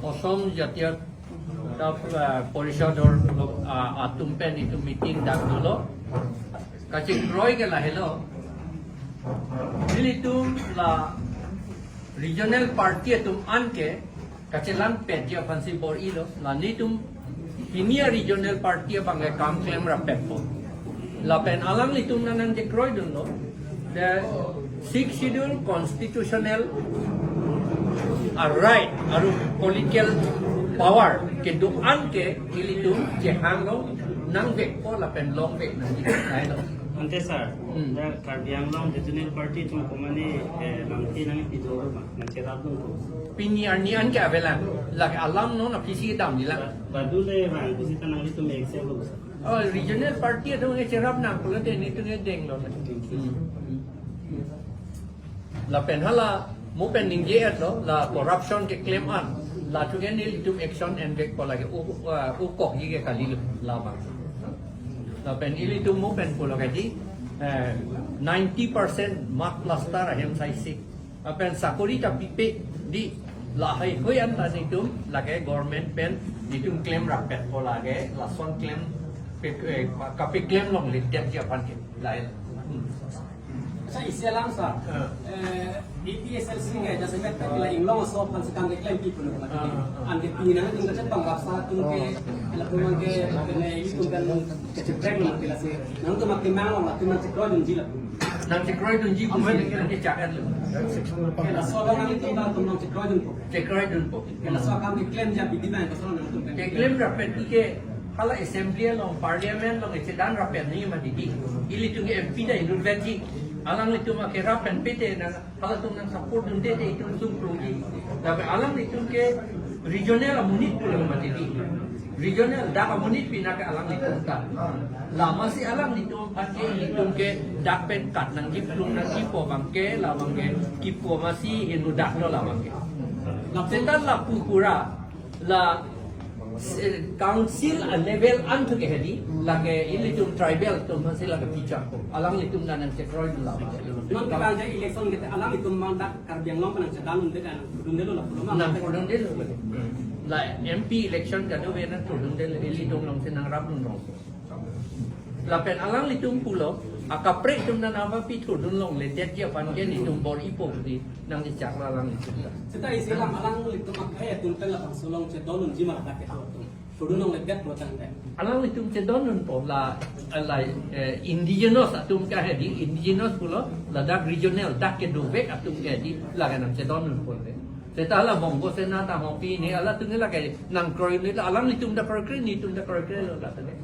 অসম জাতীয় পরিষদৰ আতুম পেন ইটো মিটিং ডাক দিল কাছে ক্রয় গেলা hello Dilitum la regional party atum anke kacelang pedja fancy bor ilo la nitum hinia regional party bangai kam claim rapetpo la pen alang litum nanang de kroy dun lo the sixth schedule constitutional right aru political power ke du anke ilitum je hanglo nang vek po la pen long vek nang dai lo Ante sir, Karbiang Long Regional Party cuma komani nanti nanti tidur rumah, nanti rabu tu. Piniar ni an ke avelan, lagi alam no na pisi dam ni lah. Badu le bang, pisi tanang itu make sale lu. Oh, regional party itu nge cerap nak, kalau dia ni tu nge deng lo. La pen hala, mu pen ningje lo, la corruption ke claim an, la tu kan ni itu action and back ko lagi, kok ye ke kali la bang. La pen ili tu mu pen pulo kadi 90% mak plaster ahem saisi. Pen sakuri ta pipe di la hai koyan ta nitum lage government pen nitum claim rapet ko lage la son claim kapi claim long litet japan ke lain. Sa isya lang sa DPSLC nga jasa met kila inglong so pan sa kan claim people ko lagi ang pina ng kasi panggap sa tung ke ila pumang ke ne itu kan keceprek lang kila si nang to makimang lang makimang si kroy dunji lang Nang si kroy dunji po ni jagat lo. kila so lang itu ta tum nang si kroy dun po Si kroy dun po. kila so kan claim ja bidima ko so nang tum Ke claim rapet ike hala assembly long parliament long ite dan rapet ni madidi. Ili tu MP da indulvenji alang itu make rapen pete na hala tu nang support dun de itu sum proji. Tapi alang itu ke regional amunit pulang madidi. Regional dak amunit pinaka alang itu ta. Lama si alang itu pakai itu ke dak pen kat nang giplung nang gipo bangke la bangke gipo masih inu dak lo la bangke. Setan la pukura la council level antu ke hedi lage ilitum tribal tu masih lage picak ko alang litum nanang sekroy la nang ka ja election kita alam itu manda Karbiang Long panang sedalun de kan dundelo la pulama nang kodong del la MP election ka do venan kodong del ilitum long senang rap nong la pen alang litum pulo akapre tum na nama pi kodong long le tet ya pan ke litum bor ipo di nang di cak alang litum Sita isi lang alang itu makaya tuntel la pangsulong se dolun jima la ke to tudunong le gat buatan de alang litum cedonun po la indigenous atum ka hedi indigenous pulo la dak regional dak ke dovek atum ka hedi la kanang cedonun po de seta la bongo sena ta hopi ni ala tungi la ke nang kroy ni la alang litum da kroy ni tum da kroy lo la tane